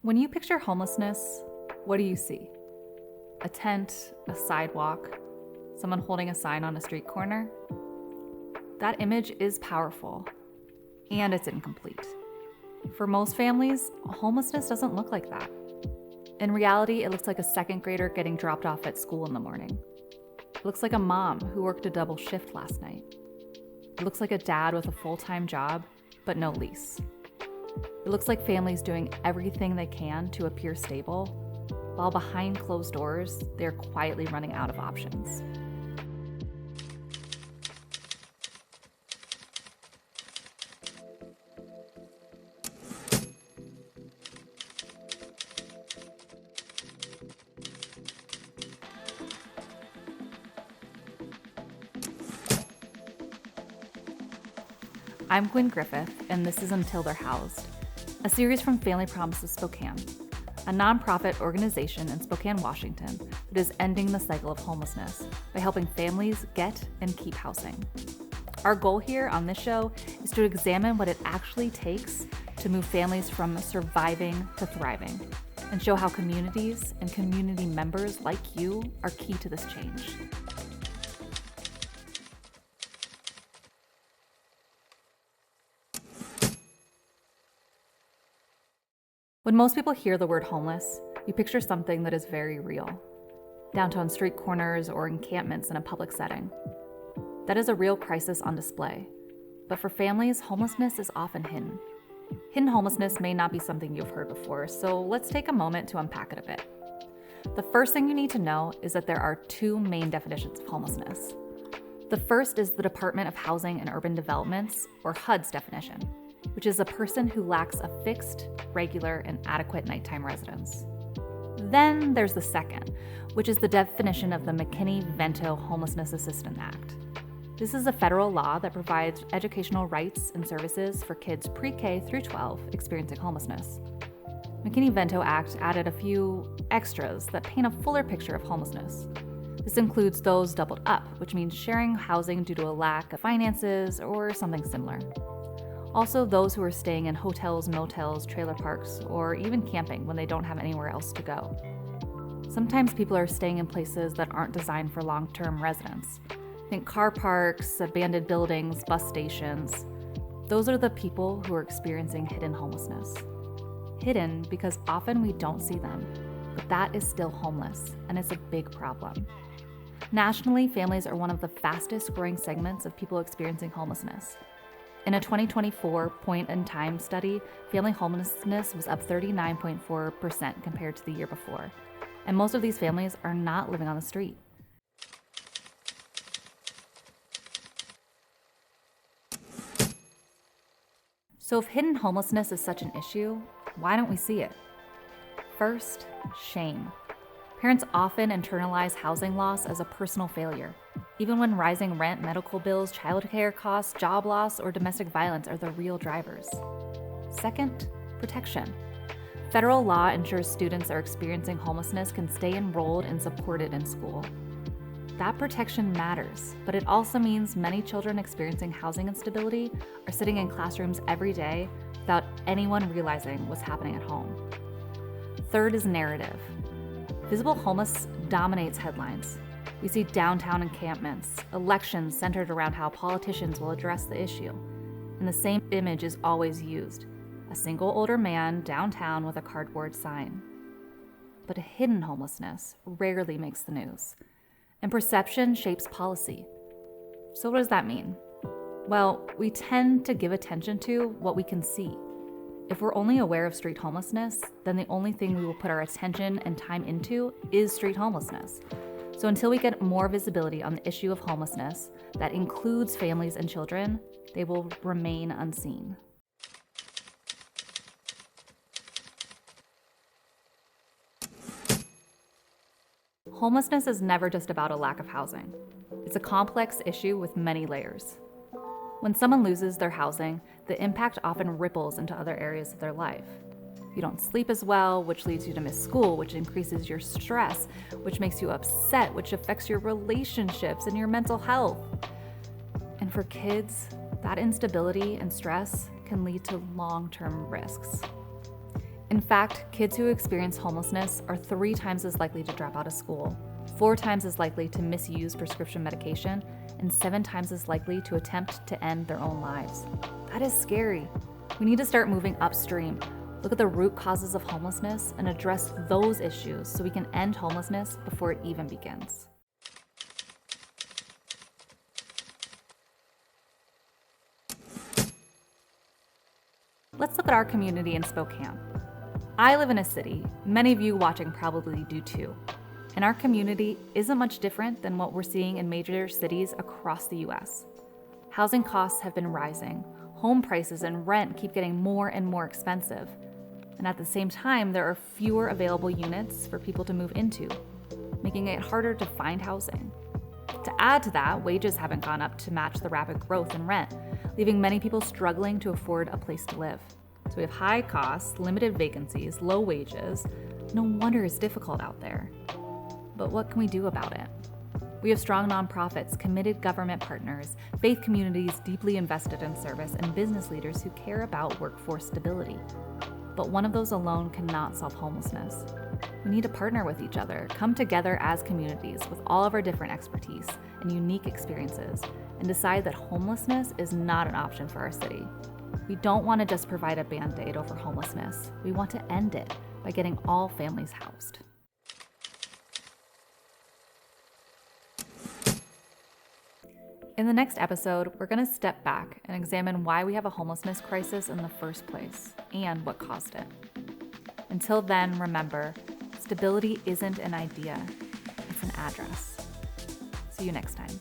When you picture homelessness, what do you see? A tent, a sidewalk, someone holding a sign on a street corner? That image is powerful, and it's incomplete. For most families, homelessness doesn't look like that. In reality, it looks like a second grader getting dropped off at school in the morning. It looks like a mom who worked a double shift last night. It looks like a dad with a full-time job, but no lease. It looks like families doing everything they can to appear stable, while behind closed doors, they're quietly running out of options. I'm Gwen Griffith, and this is Until They're Housed, a series from Family Promise of Spokane, a nonprofit organization in Spokane, Washington that is ending the cycle of homelessness by helping families get and keep housing. Our goal here on this show is to examine what it actually takes to move families from surviving to thriving, and show how communities and community members like you are key to this change. When most people hear the word homeless, you picture something that is very real. Downtown street corners or encampments in a public setting. That is a real crisis on display. But for families, homelessness is often hidden. Hidden homelessness may not be something you've heard before, so let's take a moment to unpack it a bit. The first thing you need to know is that there are two main definitions of homelessness. The first is the Department of Housing and Urban Development's, or HUD's, definition, which is a person who lacks a fixed, regular, and adequate nighttime residence. Then there's the second, which is the definition of the McKinney-Vento Homelessness Assistance Act. This is a federal law that provides educational rights and services for kids pre-K through 12 experiencing homelessness. McKinney-Vento Act added a few extras that paint a fuller picture of homelessness. This includes those doubled up, which means sharing housing due to a lack of finances or something similar. Also, those who are staying in hotels, motels, trailer parks, or even camping when they don't have anywhere else to go. Sometimes people are staying in places that aren't designed for long-term residents. Think car parks, abandoned buildings, bus stations. Those are the people who are experiencing hidden homelessness. Hidden because often we don't see them, but that is still homeless, and it's a big problem. Nationally, families are one of the fastest growing segments of people experiencing homelessness. In a 2024 point-in-time study, family homelessness was up 39.4% compared to the year before, and most of these families are not living on the street. So if hidden homelessness is such an issue, why don't we see it? First, shame. Parents often internalize housing loss as a personal failure, even when rising rent, medical bills, childcare costs, job loss, or domestic violence are the real drivers. Second, protection. Federal law ensures students that are experiencing homelessness can stay enrolled and supported in school. That protection matters, but it also means many children experiencing housing instability are sitting in classrooms every day without anyone realizing what's happening at home. Third is narrative. Visible homeless dominates headlines. We see downtown encampments, elections centered around how politicians will address the issue, and the same image is always used: a single older man downtown with a cardboard sign. But a hidden homelessness rarely makes the news, and perception shapes policy. So what does that mean? Well, we tend to give attention to what we can see. If we're only aware of street homelessness, then the only thing we will put our attention and time into is street homelessness. So until we get more visibility on the issue of homelessness that includes families and children, they will remain unseen. Homelessness is never just about a lack of housing. It's a complex issue with many layers. When someone loses their housing, the impact often ripples into other areas of their life. You don't sleep as well, which leads you to miss school, which increases your stress, which makes you upset, which affects your relationships and your mental health. And for kids, that instability and stress can lead to long-term risks. In fact, kids who experience homelessness are 3 times as likely to drop out of school, 4 times as likely to misuse prescription medication, and 7 times as likely to attempt to end their own lives. That is scary. We need to start moving upstream, look at the root causes of homelessness, and address those issues so we can end homelessness before it even begins. Let's look at our community in Spokane. I live in a city, many of you watching probably do too, and our community isn't much different than what we're seeing in major cities across the US. Housing costs have been rising, home prices and rent keep getting more and more expensive, and at the same time there are fewer available units for people to move into, making it harder to find housing. To add to that, wages haven't gone up to match the rapid growth in rent, leaving many people struggling to afford a place to live. So we have high costs, limited vacancies, low wages. No wonder it's difficult out there. But what can we do about it? We have strong nonprofits, committed government partners, faith communities deeply invested in service, and business leaders who care about workforce stability. But one of those alone cannot solve homelessness. We need to partner with each other, come together as communities with all of our different expertise and unique experiences, and decide that homelessness is not an option for our city. We don't want to just provide a Band-Aid over homelessness. We want to end it by getting all families housed. In the next episode, we're going to step back and examine why we have a homelessness crisis in the first place and what caused it. Until then, remember, stability isn't an idea, it's an address. See you next time.